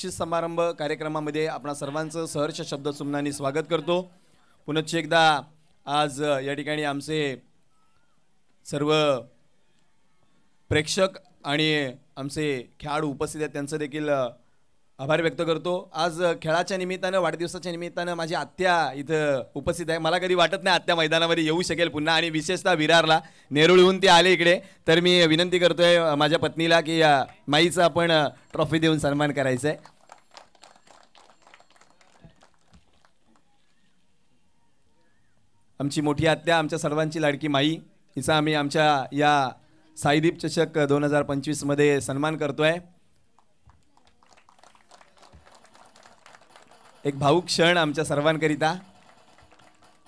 बक्षीस समारंभ कार्यक्रमामध्ये आपणा सर्वांचं सहर्ष शब्द सुमनाने स्वागत करतो। पुनश्च एकदा आज या ठिकाणी आमचे सर्व प्रेक्षक आणि आमचे खेळाडू उपस्थित आहेत त्यांचं देखील आभार व्यक्त करतो। आज खेळाच्या निमित्ताने वाढदिवसाच्या निमित्ताने माझी आत्या इथं उपस्थित आहे। मला कधी वाटत नाही आत्या मैदानामध्ये येऊ शकेल पुन्हा, आणि विशेषतः विरारला नेरुळहून ते आले इकडे, तर मी विनंती करतोय माझ्या पत्नीला की माईचा आपण ट्रॉफी देऊन सन्मान करायचा आहे। आमची मोठी आत्या, आमच्या सर्वांची लाडकी माई, हिचा आम्ही आमच्या या साईदीप चषक 2025 मध्ये सन्मान करतोय। एक भावुक क्षण आमच्या सर्वांकरिता,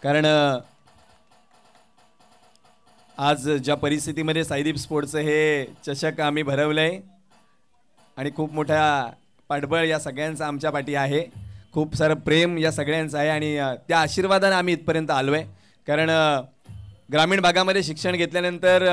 कारण आज ज्या परिस्थितीमध्ये साईदीप स्पोर्ट्सचं हे चषक आम्ही भरवलंय आणि खूप मोठा पाठबळ या सगळ्यांचा आमच्या पाठी आहे, खूप सारं प्रेम या सगळ्यांचं आहे आणि त्या आशीर्वादाने आम्ही इथपर्यंत आलोय। कारण ग्रामीण भागामध्ये शिक्षण घेतल्यानंतर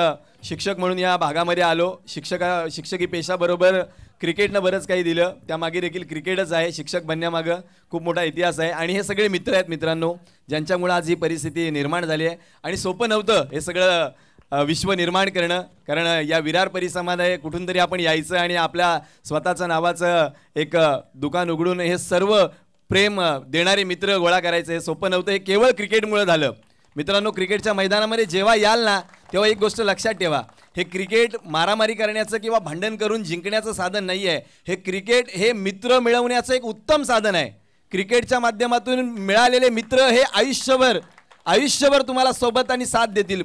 शिक्षक म्हणून या भागामध्ये आलो। शिक्षकी पेशाबरोबर क्रिकेटनं बरंच काही दिलं, त्यामागे देखील क्रिकेटच आहे। शिक्षक बनण्यामागं खूप मोठा इतिहास आहे आणि हे सगळे मित्र आहेत मित्रांनो, ज्यांच्यामुळे आज ही परिस्थिती निर्माण झाली आहे। आणि सोपं नव्हतं हे सगळं विश्व निर्माण करणं, कारण या विरार परिसरामध्ये कुठून तरी आपण यायचं आणि आपल्या स्वतःचं नावाचं एक दुकान उघडून हे सर्व प्रेम देणारे मित्र गोळा करायचं, हे सोपं नव्हतं। हे केवळ क्रिकेटमुळे झालं। मित्रांनो, क्रिकेटच्या मैदानामध्ये जेव्हा याल ना तेव्हा एक गोष्ट लक्षात ठेवा, हे क्रिकेट मारामारी करण्याचं किंवा भांडण करून जिंकण्याचं साधन नाही आहे। हे क्रिकेट हे मित्र मिळवण्याचं एक उत्तम साधन आहे। क्रिकेटच्या माध्यमातून मिळालेले मित्र हे आयुष्यभर तुम्हाला सोबत आणि साथ देतील।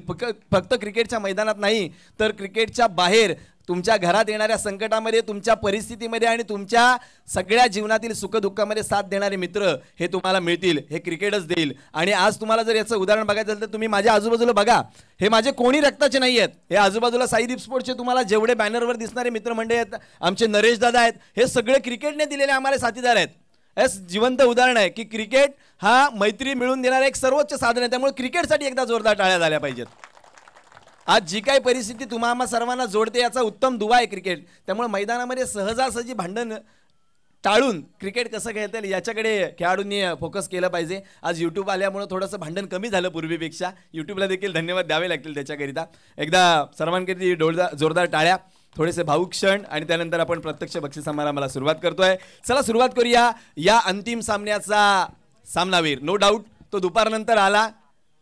फक्त क्रिकेटच्या मैदानात नाही तर क्रिकेटच्या बाहेर तुमच्या घरात येणाऱ्या संकटामध्ये, तुमच्या परिस्थितीमध्ये आणि तुमच्या सगळ्या जीवनातील सुखदुःखामध्ये साथ देणारे मित्र हे तुम्हाला मिळतील, हे क्रिकेटच देईल। आणि आज तुम्हाला जर याचं उदाहरण बघायचं असेल तर तुम्ही माझ्या आजूबाजूला बघा, हे माझे कोणी रक्ताचे नाही आहेत। हे आजूबाजूला साईदीप स्पोर्ट्सचे तुम्हाला जेवढे बॅनरवर दिसणारे मित्रमंडळी आहेत, आमचे नरेश दादा आहेत, हे सगळे क्रिकेटने दिलेले आम्हाला साथीदार आहेत। हेच जिवंत उदाहरण आहे की क्रिकेट हा मैत्री मिळून देणारा एक सर्वोच्च साधन आहे। त्यामुळे क्रिकेटसाठी एकदा जोरदार टाळ्या झाल्या पाहिजेत। आज जी काही परिस्थिती तुम्हाला सर्वांना जोडते याचा उत्तम दुवा आहे क्रिकेट। त्यामुळे मैदानामध्ये सहजासहजी भांडण टाळून क्रिकेट कसं खेळता येईल याच्याकडे खेळाडूंनी फोकस केलं पाहिजे। आज यूट्यूब आल्यामुळे थोडंसं भांडण कमी झालं पूर्वीपेक्षा, यूट्यूबला देखील धन्यवाद द्यावे लागतील त्याच्याकरिता। एकदा सर्वांकरिता जोरदार टाळ्या, थोडेसे भावुक क्षण आणि त्यानंतर आपण प्रत्यक्ष बक्षीस समारंभाला सुरुवात करतोय। चला सुरुवात करूया या अंतिम सामन्याचा। सामनावीर नो डाऊट तो दुपारनंतर आला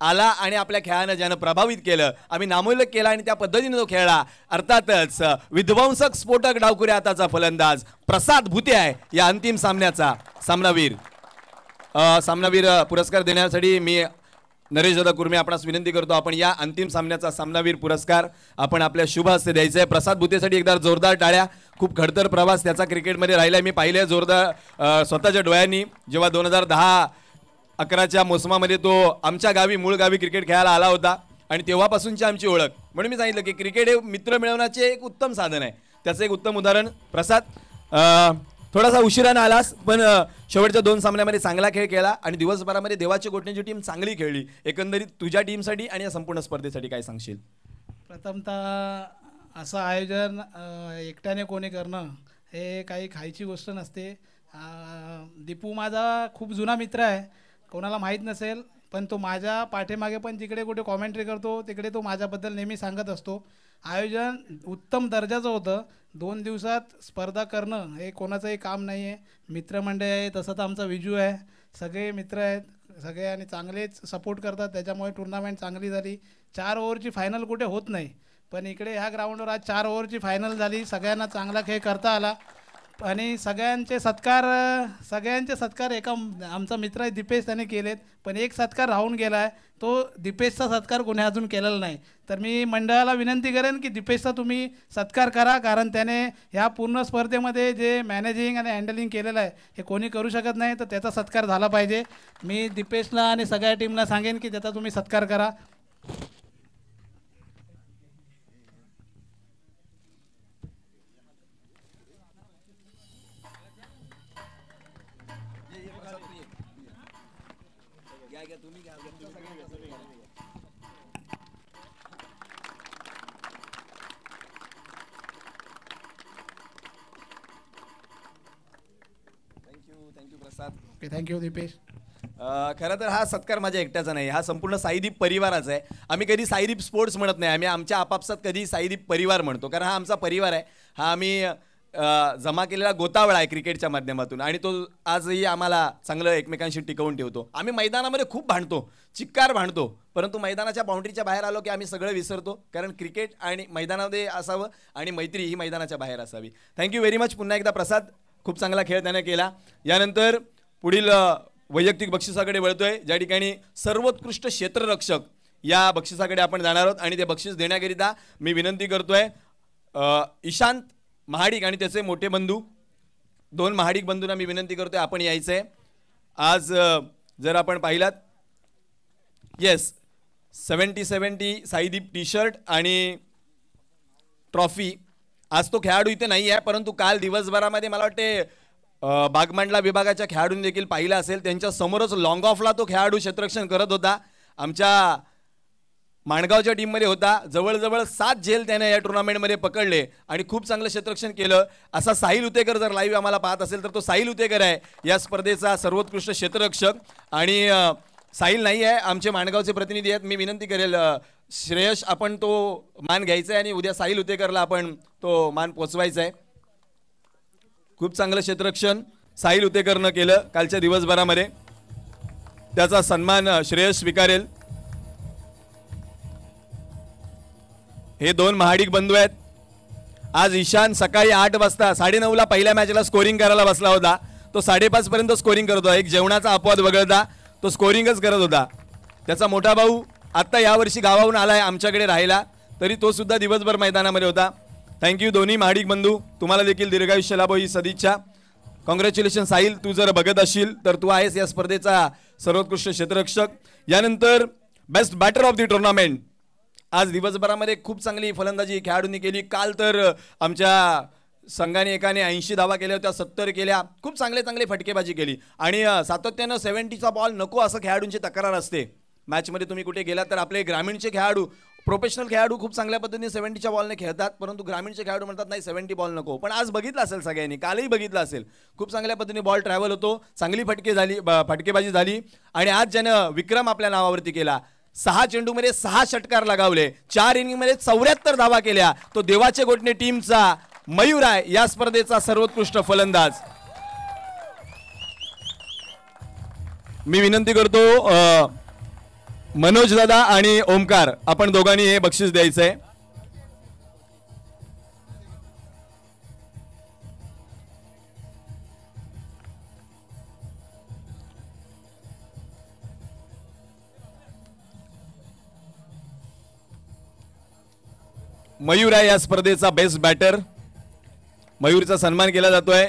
आणि आपल्या खेळानं ज्यानं प्रभावित केलं, आम्ही नामोल्लेख केला आणि त्या पद्धतीने तो खेळला। अर्थातच विध्वंसक स्फोटक डावखुरे हाताचा फलंदाज प्रसाद भुते आहे या अंतिम सामन्याचा सामनावीर। सामनावीर पुरस्कार देण्यासाठी मी नरेश दादा कुर्मे आपणास विनंती करतो, आपण या अंतिम सामन्याचा सामनावीर पुरस्कार आपण आपल्या शुभ हस्ते द्यायचा आहे। प्रसाद भुतेसाठी एकदा जोरदार टाळ्या। खूप खडतर प्रवास त्याचा क्रिकेटमध्ये राहिला, मी पाहिलं जोरदार स्वतःच्या डोळ्यांनी। जेव्हा 2010-11च्या मोसमामध्ये तो आमच्या गावी मूळ गावी क्रिकेट खेळायला आला होता आणि तेव्हापासूनची आमची ओळख, म्हणून मी सांगितलं की क्रिकेट हे मित्र मिळवण्याचे एक उत्तम साधन आहे। त्याचं एक उत्तम उदाहरण प्रसाद। थोडासा उशिराने आलास पण शेवटच्या 2 सामन्यामध्ये चांगला खेळ खेळला आणि दिवसभरामध्ये देवाची गोठण्याची टीम चांगली खेळली। एकंदरीत तुझ्या टीमसाठी आणि या संपूर्ण स्पर्धेसाठी काय सांगशील? प्रथमतः असं आयोजन एकट्याने कोणी करणं हे काही खायची गोष्ट नसते। दीपू माझा खूप जुना मित्र आहे, कोणाला माहीत नसेल, पण तो माझ्या पाठीमागे पण जिकडे कुठे कॉमेंट्री करतो तिकडे तो माझ्याबद्दल नेहमी सांगत असतो। आयोजन उत्तम दर्जाचं होतं। 2 दिवसात स्पर्धा करणं हे कोणाचंही काम नाही आहे। मित्रमंडळ आहे, तसं तर आमचा विजू आहे, सगळे मित्र आहेत, सगळे आणि चांगलेच सपोर्ट करतात, त्याच्यामुळे टुर्नामेंट चांगली झाली। 4 ओव्हरची फायनल कुठे होत नाही, पण इकडे ह्या ग्राउंडवर आज 4 ओव्हरची फायनल झाली। सगळ्यांना चांगला खेळ करता आला आणि सगळ्यांचे सत्कार एका आमचा मित्र आहे दीपेश त्याने केलेत, पण एक सत्कार राहून गेला आहे, तो दीपेशचा सत्कार कोणी अजून केलेला नाही। तर मी मंडळाला विनंती करेन की दीपेशचा तुम्ही सत्कार करा, कारण त्याने ह्या पूर्ण स्पर्धेमध्ये जे मॅनेजिंग आणि हँडलिंग केलेलं आहे हे कोणी करू शकत नाही, तर त्याचा सत्कार झाला पाहिजे। मी दीपेशला आणि सगळ्या टीमला सांगेन की त्याचा तुम्ही सत्कार करा। प्रसाद. Okay, thank you Deepesh. खरं तर हा सत्कार माझ्या एकट्याचा नाही, हा संपूर्ण साईदीप परिवाराचा आहे. आम्ही कधी साईदीप स्पोर्ट्स म्हणत नाही, आम्ही आमच्या आपापसात कधी साईदीप परिवार म्हणतो, कारण हा आमचा परिवार आहे. हा आम्ही जमा केलेला गोतावळा आहे क्रिकेटच्या माध्यमातून, आणि तो आजही आम्हाला चांगलं एकमेकांशी टिकवून ठेवतो. आम्ही मैदानामध्ये खूप भांडतो, चिक्कार भांडतो, परंतु मैदानाच्या बाउंड्रीच्या बाहेर आलो की आम्ही सगळं विसरतो, कारण क्रिकेट आणि मैदानामध्ये असावं आणि मैत्री ही मैदानाच्या बाहेर असावी. थँक्यू व्हेरी मच पुन्हा एकदा प्रसाद, खूप चांगला खेळ त्याने केला. यानंतर पुढील वैयक्तिक बक्षिसाकडे वळतोय, ज्या ठिकाणी सर्वोत्कृष्ट क्षेत्ररक्षक या बक्षिसाकडे आपण जाणार आहोत. आणि ते बक्षीस देण्याकरिता मी विनंती करतोय ईशांत महाडिक आणि त्याचे मोठे बंधू, 2 महाडिक बंधूंना मी विनंती करतोय आपण यायचंय. आज जर आपण पाहिलात, येस 70-70 साईदीप टी शर्ट आणि ट्रॉफी. आज तो खेळाडू इथे नाही आहे, परंतु काल दिवसभरामध्ये मला वाटते बागमांडला विभागाच्या खेळाडूंनी देखील पाहिलं असेल, त्यांच्या समोरच लॉंग ऑफला तो खेळाडू क्षेत्ररक्षण करत होता. आमच्या माणगावच्या टीममध्ये होता. जवळजवळ 7 झेल त्याने या टुर्नामेंटमध्ये पकडले आणि खूप चांगलं क्षेत्ररक्षण केलं. असा साहिल उतेकर जर लाईव्ह आम्हाला पाहत असेल तर तो साहिल उतेकर आहे या स्पर्धेचा सर्वोत्कृष्ट क्षेत्ररक्षक. आणि साहिल नाही आहे, आमचे माणगावचे प्रतिनिधी आहेत. मी विनंती करेल श्रेयश, आपण तो मान घ्यायचा आहे आणि उद्या साहिल उतेकरला आपण तो मान पोचवायचा आहे. खूप चांगलं क्षेत्ररक्षण साहिल उतेकरनं केलं कालच्या दिवसभरामध्ये, त्याचा सन्मान श्रेयश स्वीकारेल. हे 2 महाडिक बंधू आहेत. आज ईशान सकाळी 8 वाजता 9:30ला पहिल्या मॅचला स्कोरिंग करायला बसला होता. तो 5:30 पर्यंत स्कोरिंग करत होता. एक जेवणाचा अपवाद वगळता तो स्कोरिंगच करत होता. त्याचा मोठा भाऊ आत्ता यावर्षी गावाहून आलाय आमच्याकडे राहायला, तरी तो सुद्धा दिवसभर मैदानामध्ये होता. थँक्यू दोन्ही महाडिक बंधू, तुम्हाला देखील दीर्घायुष्य लाभो ही सदिच्छा. कॉंग्रॅच्युलेशन साहिल, तू जर बघत असशील तर तू आहेस या स्पर्धेचा सर्वोत्कृष्ट क्षेत्ररक्षक. यानंतर best batter of the tournament. आज दिवसभरामध्ये खूप चांगली फलंदाजी खेळाडूंनी केली. काल तर आमच्या संघाने एकाने 80 धावा केल्या होत्या, 70 केल्या. खूप चांगले फटकेबाजी केली आणि सातत्यानं 70चा बॉल नको असं खेळाडूंची तक्रार असते. मॅचमध्ये तुम्ही कुठे गेलात तर आपले ग्रामीणचे खेळाडू, प्रोफेशनल खेळाडू खूप चांगल्या पद्धतीने 70च्या बॉलने खेळतात, परंतु ग्रामीणचे खेळाडू म्हणतात नाही 70 बॉल नको. पण आज बघितलं असेल सगळ्यांनी, कालही बघितलं असेल, खूप चांगल्या पद्धतीने बॉल ट्रॅव्हल होतो, चांगली फटकेबाजी झाली. आणि आज ज्यानं विक्रम आपल्या नावावरती केला, 6 चेंडूमध्ये 6 षटकार लगावले, 4 इनिंगमध्ये 74 धावा केल्या, तो देवाचे गोटणे टीमचा मयूर आहे या स्पर्धेचा सर्वोत्कृष्ट फलंदाज. मी विनंती करतो मनोज दादा आणि ओमकार, आपण दोघांनी हे बक्षीस द्यायचंय. मयूर आहे या स्पर्धेचा बेस्ट बॅटर. मयूरचा सन्मान केला जातोय.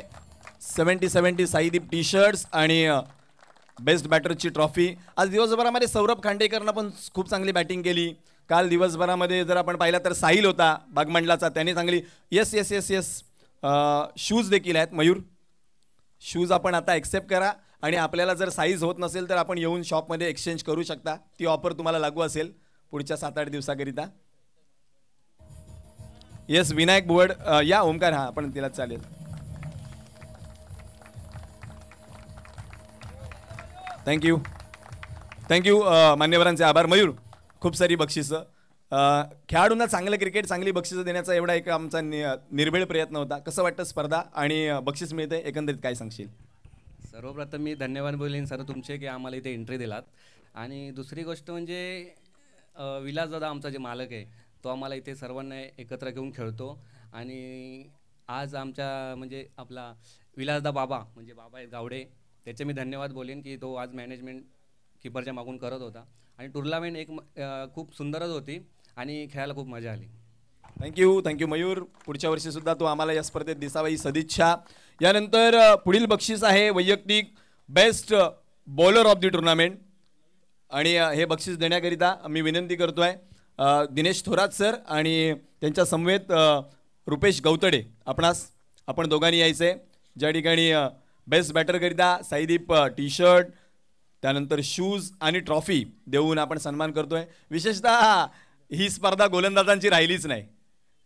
70-70 साईदीप टी शर्ट्स आणि बेस्ट बॅटरची ट्रॉफी. आज दिवसभरामध्ये सौरभ खांडेकरनं पण खूप चांगली बॅटिंग केली. काल दिवसभरामध्ये जर आपण पाहिला तर साहिल होता बागमंडलाचा, त्याने चांगली येस शूज देखील आहेत. मयूर शूज आपण आता ॲक्सेप्ट करा आणि आपल्याला जर साईज होत नसेल तर आपण येऊन शॉपमध्ये एक्सचेंज करू शकता. ती ऑफर तुम्हाला लागू असेल पुढच्या 7-8 दिवसाकरिता. येस विनायक बुवड या ओमकार, हा आपण तिला चालेल. थँक्यू मान्यवरांचे आभार. मयूर खूप सारी बक्षिसं, खेळाडूंना चांगलं क्रिकेट चांगली बक्षिसं देण्याचा एवढा एक आमचा निर्भीड प्रयत्न होता. कसं वाटतं स्पर्धा आणि बक्षीस मिळते एकंदरीत काय सांगशील? सर्वप्रथम मी धन्यवाद बोलेन सर तुमचे की आम्हाला इथे एंट्री दिलात. आणि दुसरी गोष्ट म्हणजे विलास दादा आमचा जे मालक आहे तो आम्हाला इथे सर्वांना एकत्र घेऊन खेळतो. आणि आज आमच्या म्हणजे आपला विलासदा बाबा म्हणजे बाबा आहेत गावडे, त्याचे मी धन्यवाद बोलेन की तो आज मॅनेजमेंट किपरच्या मागून करत होता. आणि टुर्नामेंट एक खूप सुंदरच होती आणि खेळायला खूप मजा आली. थँक्यू मयूर. पुढच्या वर्षी सुद्धा तो आम्हाला या स्पर्धेत दिसावा ही सदिच्छा. यानंतर पुढील बक्षीस आहे वैयक्तिक best bowler of the tournament. आणि हे बक्षीस देण्याकरिता मी विनंती करतोय दिनेश थोरात सर आणि त्यांच्या समवेत रुपेश गौतडे, आपण दोघांनी यायचं आहे. ज्या ठिकाणी बेस्ट बॅटरकरिता साईदीप टी शर्ट, त्यानंतर शूज आणि ट्रॉफी देऊन आपण सन्मान करतोय. विशेषतः ही स्पर्धा गोलंदाजांची राहिलीच नाही,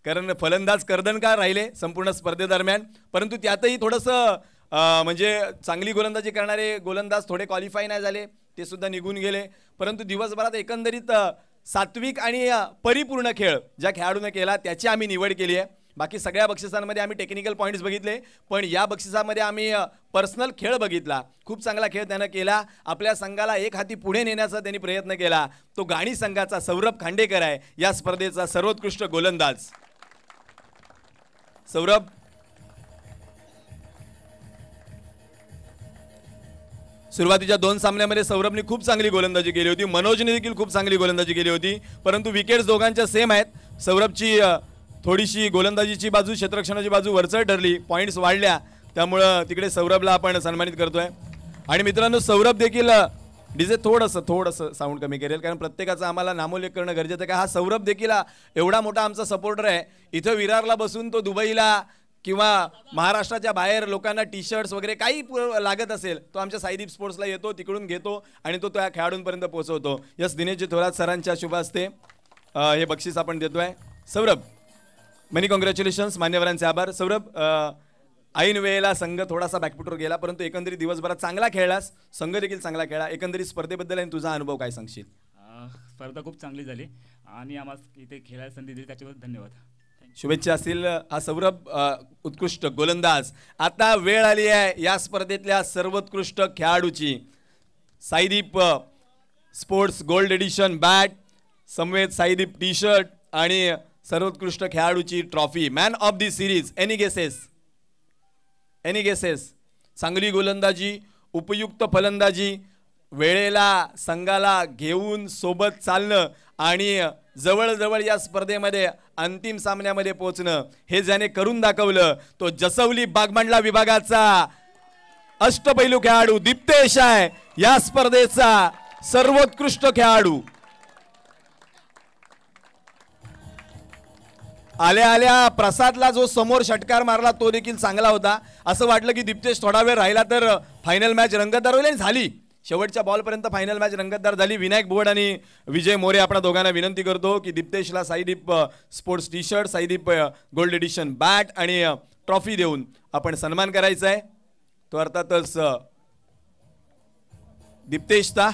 कारण फलंदाज कर्दनकार राहिले संपूर्ण स्पर्धेदरम्यान, परंतु त्यातही थोडंसं म्हणजे चांगली गोलंदाजी करणारे गोलंदाज थोडे क्वालिफाय नाही झाले, ते सुद्धा निघून गेले. परंतु दिवसभरात एकंदरीत सात्विक आणि परिपूर्ण खेळ ज्या खेळाडूने केला त्याची आम्ही निवड केली आहे. बाकी सगळ्या बक्षिसांमध्ये आम्ही टेक्निकल पॉईंट्स बघितले, पण या बक्षिसामध्ये आम्ही पर्सनल खेळ बघितला. खूप चांगला खेळ त्यानं केला. आपल्या संघाला एक हाती पुढे नेण्याचा त्यांनी प्रयत्न केला. तो गाणी संघाचा सौरभ खांडेकर आहे, या स्पर्धेचा सर्वोत्कृष्ट गोलंदाज. सौरभ, सुरुवातीच्या 2 सामन्यामध्ये सौरभने खूप चांगली गोलंदाजी केली होती, मनोजने देखील खूप चांगली गोलंदाजी केली होती, परंतु विकेट्स दोघांच्या सेम आहेत. सौरभची थोडीशी गोलंदाजीची बाजू, क्षेत्ररक्षणाची बाजू वरचढ ठरली, पॉईंट्स वाढल्या, त्यामुळं तिकडे सौरभला आपण सन्मानित करतोय. आणि मित्रांनो, सौरभ देखील डीजे थोडंसं साऊंड कमी करेल, कारण प्रत्येकाचा आम्हाला नामोल्लेख करणं गरजेचं आहे. का हा सौरभ देखील एवढा मोठा आमचा सपोर्टर आहे. इथं विरारला बसून तो दुबईला किंवा महाराष्ट्राच्या बाहेर लोकांना टी शर्ट्स वगैरे काही लागत असेल, तो आमच्या साईदीप स्पोर्ट्सला येतो, तिकडून घेतो आणि तो त्या खेळाडूंपर्यंत पोहोचवतो. यस, दिनेशजी थोरात सरांच्या शुभ हस्ते हे बक्षीस आपण देतोय. सौरभ, मेनी कॉंग्रॅच्युलेशन्स, मान्यवरांचे आभार. सौरभ, ऐन वेळेला संघ थोडासा बॅकफुटवर गेला, परंतु एकंदरीत दिवसभरात चांगला खेळलास, संघ देखील चांगला खेळला. एकंदरीत स्पर्धेबद्दल आणि तुझा अनुभव काय सांगशील? स्पर्धा खूप चांगली झाली आणि आम्हाला इथे खेळायला संधी दिली त्याच्याबद्दल धन्यवाद. शुभेच्छा असतील. हा सौरभ उत्कृष्ट गोलंदाज. आता वेळ आली आहे या स्पर्धेतल्या सर्वोत्कृष्ट खेळाडूची. Saideep sports gold edition bat, समवेत साईदीप टी शर्ट आणि सर्वोत्कृष्ट खेळाडूची trophy. Man of the series. Any guesses? चांगली गोलंदाजी, उपयुक्त फलंदाजी, वेळेला संघाला घेऊन सोबत चालणं आणि जवळजवळ या स्पर्धेमध्ये अंतिम सामन्यामध्ये पोहोचणं, हे ज्याने करून दाखवलं तो जसवली बागमांडला विभागाचा अष्टपैलू खेळाडू दिप्तेश आहे, या स्पर्धेचा सर्वोत्कृष्ट खेळाडू. आल्या आल्या प्रसादला जो समोर षटकार मारला तो देखील चांगला होता. असं वाटलं की दिप्तेश थोडा वेळ राहिला तर फायनल मॅच रंगतदार होईल, आणि झाली. शेवटच्या बॉलपर्यंत फायनल मॅच रंगतदार झाली. विनायक बोर्ड आणि विजय मोरे आपणा दोघांना विनंती करतो की दिप्तेशला Saideep sports T shirt, Saideep gold edition bat आणि ट्रॉफी देऊन आपण सन्मान करायचा आहे. तो अर्थातच दिप्तेशचा.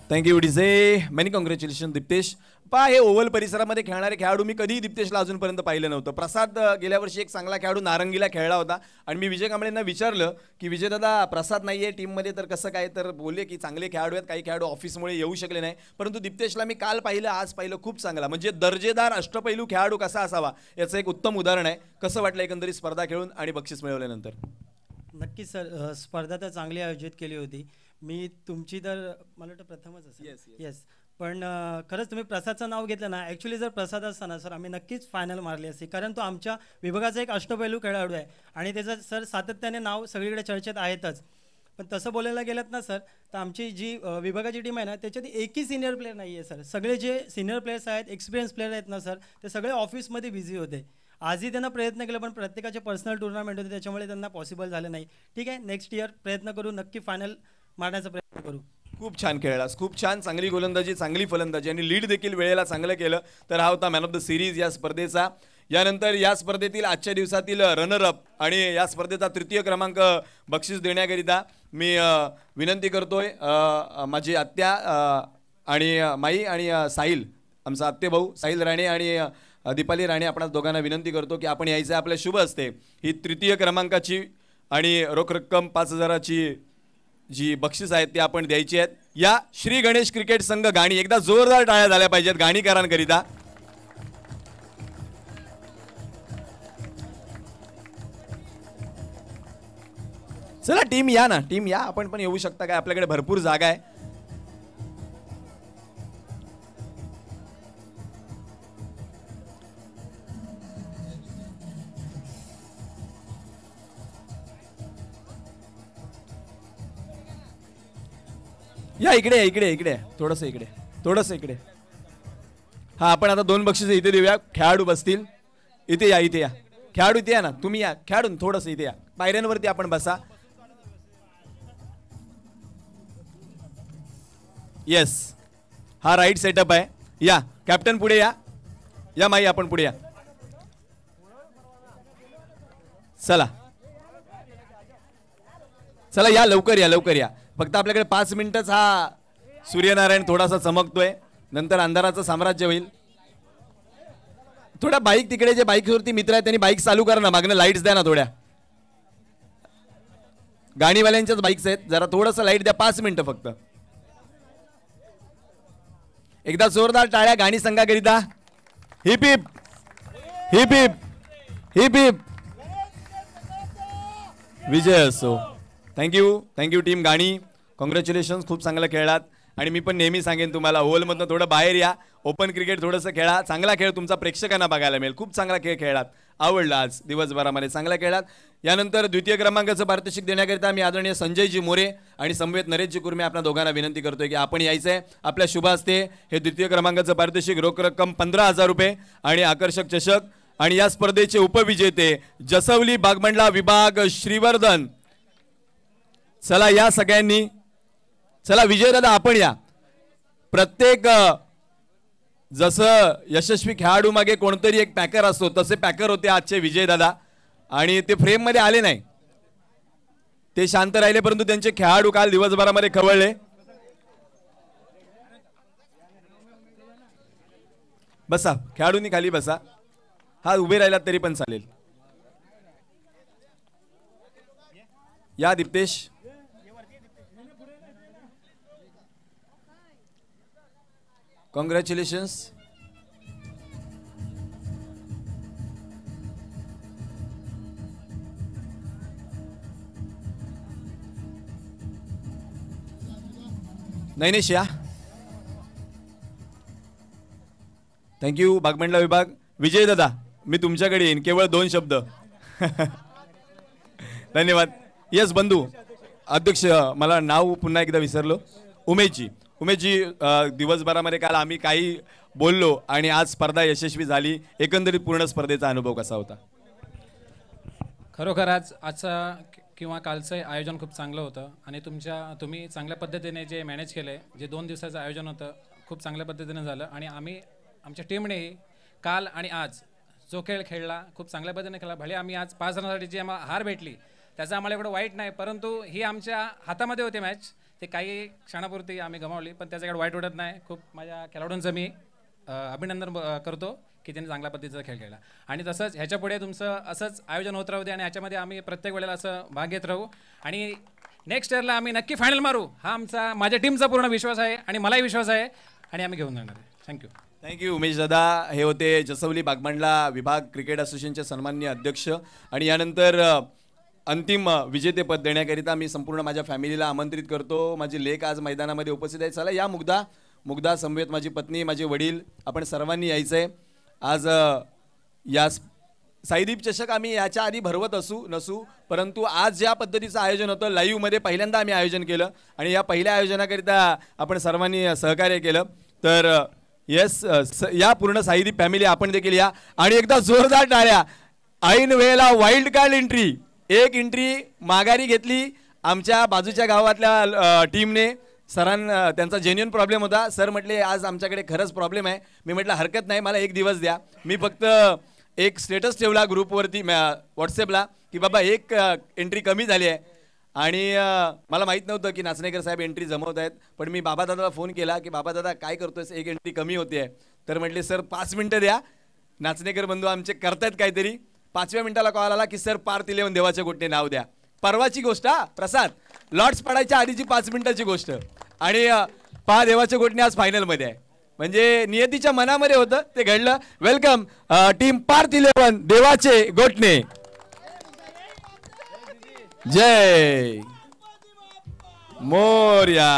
Thank you DJ. Many congratulation Diptesh. हे ओव्हल परिसरामध्ये खेळणारे खेळाडू मी कधीही दिप्तेशला अजूनपर्यंत पाहिलं नव्हतं. प्रसाद गेल्या वर्षी एक चांगला खेळाडू नारंगीला खेळला होता, आणि मी विजय कांबळेंना विचारलं की विजय दादा, प्रसाद नाही आहे टीममध्ये तर कसं काय, तर बोलले की चांगले खेळाडू आहेत, काही खेळाडू ऑफिसमुळे येऊ शकले नाही, परंतु दिप्तेशला मी काल पाहिलं, आज पाहिलं, खूप चांगला, म्हणजे दर्जेदार अष्टपैलू खेळाडू कसा असावा याचं एक उत्तम उदाहरण आहे. कसं वाटलं एकंदरीत स्पर्धा खेळून आणि बक्षीस मिळवल्यानंतर? नक्कीच सर, स्पर्धा तर चांगली आयोजित केली होती. मी तुमची तर मला वाटतं प्रथमच असेल. येस, पण खरंच तुम्ही प्रसादचं नाव घेतलं ना, ॲक्च्युली जर प्रसाद असता ना सर, आम्ही नक्कीच फायनल मारली असती, कारण तो आमच्या विभागाचा एक अष्टपैलू खेळाडू आहे आणि त्याचं सर सातत्याने नाव सगळीकडे चर्चेत आहेतच. पण तसं बोलायला गेलं ना सर, तर आमची जी विभागाची टीम आहे ना, त्याच्यात एकही सिनियर प्लेअर नाही आहे सर. सगळे जे सिनियर प्लेयर्स आहेत, एक्सपिरियन्स प्लेयर आहेत ना सर, ते सगळे ऑफिसमध्ये बिझी होते. आजही त्यांना प्रयत्न केला, पण प्रत्येकाचे पर्सनल टुर्नामेंट होते, त्याच्यामुळे त्यांना पॉसिबल झालं नाही. ठीक आहे, नेक्स्ट इयर प्रयत्न करू, नक्की फायनल मारण्याचा प्रयत्न करू. खूप छान खेळलास, खूप छान, चांगली गोलंदाजी, चांगली फलंदाजी आणि लीड देखील वेळेला चांगलं केलं. तर हा होता मॅन ऑफ द सिरीज या स्पर्धेचा. यानंतर या स्पर्धेतील आजच्या दिवसातील रनरअप आणि या स्पर्धेचा 3य क्रमांक बक्षीस देण्याकरिता मी विनंती करतोय माझी आत्या आणि माई आणि साहिल, आमचा आत्ते भाऊ साहिल राणे आणि दीपाली राणे, आपण दोघांना विनंती करतो की आपण यायचं आपल्या शुभ हस्ते ही 3य क्रमांकाची आणि रोख रक्कम 5,000ची जी बक्षीस आहेत ती आपण द्यायची आहेत. या श्री गणेश क्रिकेट संघ गाणी, एकदा जोरदार टाळ्या झाल्या पाहिजेत गाणीकारांकरिता. चला टीम या ना, टीम या, आपण पण येऊ शकता काय, आपल्याकडे भरपूर जागा आहे. या इकडे इकडे इकडे थोडंसं इकडे. हा, आपण आता 2 बक्षीस इथे देऊया. खेळाडू बसतील. इथे या खेळाडू इथे या ना, तुम्ही या खेळाडून थोडंसं इथे या. पायऱ्यांवरती आपण बसा. येस, हा राईट सेटअप आहे. या कॅप्टन पुढे या. या माई आपण पुढे या. चला चला या, लवकर या लवकर या. फक्त आपल्याकडे 5 मिनिटच हा सूर्यनारायण थोडासा चमकतोय, नंतर अंधाराचं साम्राज्य होईल. थोड्या बाईक तिकडे जे बाईकवरती मित्र आहेत त्यांनी बाईक चालू करा ना, मागणं लाईट्स द्या ना थोड्या. गाडीवाल्यांच्याच बाईक्स आहेत, जरा थोडंसं लाईट द्या. 5 मिनिटं फक्त. एकदा जोरदार टाळ्या गाणी संघाकरिता. Hip hip hip hip hip hip. विजय असो. थँक्यू टीम गाणी. कॉंग्रॅच्युलेशन्स, खूप चांगलं खेळलात. आणि मी पण नेहमी सांगेन तुम्हाला, होलमधनं थोडं बाहेर या, ओपन क्रिकेट थोडंसं खेळा. चांगला खेळ तुमचा प्रेक्षकांना बघायला मिळेल. खूप चांगला खेळ खेळलात, आवडला. आज दिवसभरामध्ये चांगला खेळलात. यानंतर द्वितीय क्रमांकाचं पारितोषिक देण्याकरिता मी आदरणीय संजयजी मोरे आणि समवेत नरेशजी कुर्मे आपल्या दोघांना विनंती करतोय की आपण यायचं आहे. आपल्या शुभ हस्ते हे द्वितीय क्रमांकाचं पारितोषिक, रोख रक्कम 15,000 रुपये आणि आकर्षक चषक. आणि या स्पर्धेचे उपविजेते जसवली बागमंडला विभाग श्रीवर्धन. चला या सगळ्यांनी. चला विजयदादा आपण या. प्रत्येक जसं यशस्वी खेळाडू मागे कोणतरी एक पॅकर असतो, तसे पॅकर होते आजचे विजयदादा. आणि ते फ्रेम मध्ये आले नाही, ते शांत राहिले, परंतु त्यांचे खेळाडू काल दिवसभरामध्ये खवळले. बसा, खेळाडूंनी खाली बसा. हा उभे राहिलात तरी पण चालेल. या दीप्तेश. कॉंग्रॅच्युलेशन्स. नैनेश या. थँक्यू बागमंडला विभाग. विजय दादा मी तुमच्याकडे येईन, केवळ 2 शब्द. धन्यवाद. येस बंधू. अध्यक्ष मला नाव पुन्हा एकदा विसरलो. उमेशजी. दिवसभरामध्ये काल आम्ही काही बोललो आणि आज स्पर्धा यशस्वी झाली. एकंदरीत पूर्ण स्पर्धेचा अनुभव कसा होता? खरोखर आजचा किंवा कालचं आयोजन खूप चांगलं होतं आणि तुम्ही चांगल्या पद्धतीने जे मॅनेज केलं, जे 2 दिवसाचं आयोजन होतं खूप चांगल्या पद्धतीने झालं. आणि आमच्या टीमनेही काल आणि आज जो खेळ खेळला खूप चांगल्या पद्धतीने खेळला. भले आम्ही आज 5 रनासाठी जी आम्हाला हार भेटली त्याचा आम्हाला एवढं वाईट नाही, परंतु ही आमच्या हातामध्ये होती मॅच. ते काही क्षणापुरती आम्ही गमावली, पण त्याचा काही वाईट वाटत नाही. खूप माझ्या खेळाडूंचं मी अभिनंदन करतो की त्यांनी चांगल्या पद्धतीचा खेळ खेळला. आणि तसंच ह्याच्यापुढे तुमचं असंच आयोजन होत राहू दे आणि ह्याच्यामध्ये आम्ही प्रत्येक वेळेला असं भाग घेत राहू आणि नेक्स्ट इयरला आम्ही नक्की फायनल मारू, हा माझ्या टीमचा पूर्ण विश्वास आहे आणि मलाही विश्वास आहे आणि आम्ही घेऊन जाणार आहे. थँक्यू उमेश दादा. हे होते जसवली बागमंडला विभाग क्रिकेट असोसिएशनचे सन्माननीय अध्यक्ष. आणि यानंतर अंतिम विजेतेपद देण्याकरिता मी संपूर्ण माझ्या फॅमिलीला आमंत्रित करतो. माझी लेक आज मैदानामध्ये उपस्थित आहे. चला या मुग्धा समवेत माझी पत्नी, माझे वडील, आपण सर्वांनी यायचं आहे. आज या साईदीप चषक आम्ही याच्या आधी भरवत नसू, परंतु आज ज्या पद्धतीचं आयोजन होतं लाईव्हमध्ये पहिल्यांदा आम्ही आयोजन केलं आणि या पहिल्या आयोजनाकरिता आपण सर्वांनी सहकार्य केलं. तर येस, या पूर्ण साईदीप फॅमिली आपण देखील या. आणि एकदा जोरदार टाळ्या. ऐन वेळेला वाईल्ड कार्ड एंट्री, एक एंट्री माघारी घेतली आमच्या बाजूच्या गावातल्या टीमने. सरांना त्यांचा जेन्युइन प्रॉब्लेम होता. सर म्हटले आज आमच्याकडे खरंच प्रॉब्लेम आहे. मी म्हटलं हरकत नाही, मला 1 दिवस द्या. मी फक्त एक स्टेटस ठेवला ग्रुपवरती व्हॉट्सअपला की बाबा एक एंट्री कमी झाली आहे. आणि मला माहीत नव्हतं की नाचणेकर साहेब एंट्री जमवत आहेत. पण मी बाबादादाला फोन केला की बाबादादा काय करतोयस, एक एंट्री कमी होते आहे. तर म्हटले सर 5 मिनटं द्या, नाचणेकर बंधू आमचे करतायत काहीतरी. 5व्या मिनिटाला कॉल आला की सर पार्थ 11 देवाच्या गोष्टी नाव द्या. परवाची गोष्ट, प्रसाद लॉर्ड्स पडायच्या आधीची 5 मिनिटाची गोष्ट. आणि पहा देवाच्या गोटणे आज फायनलमध्ये आहे. म्हणजे नियतीच्या मनामध्ये होतं ते घडलं. वेलकम टीम पार्थ 11 देवाचे गोटणे. जय मोर्या.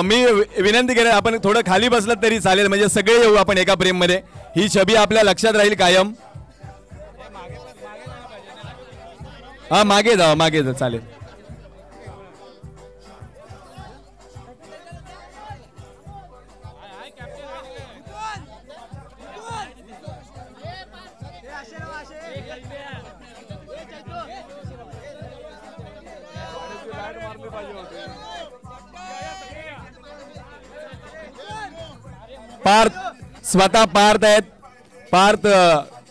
मी विनंती करेन आपण थोडं खाली बसलं तरी चालेल, म्हणजे सगळे येऊ आपण एका फ्रेम मध्ये. ही छबी आपल्या लक्षात राहील कायम. हा मागे जा चालेल. पार्थ स्वतः पार्थ आहेत. पार्थ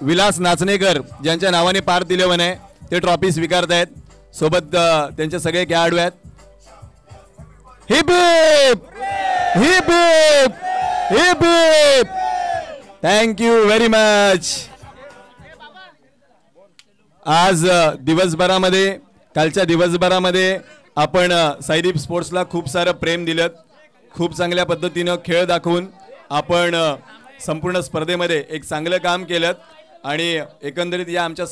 विलास नाचणेकर ज्यांच्या नावाने पार्थ 11 आहे ते ट्रॉफी स्वीकारत आहेत. सोबत त्यांचे सगळे खेळाडू आहेत. Heap hip hip hip hip heap. Thank you very much. आज दिवसभरामध्ये कालच्या दिवसभरामध्ये आपण साईदीप स्पोर्ट्सला खूप सारं प्रेम दिलं. खूप चांगल्या पद्धतीनं खेळ दाखवून आपण संपूर्ण स्पर्धेमध्ये एक चांगलं काम केलं आणि एकंदरीत या आमच्या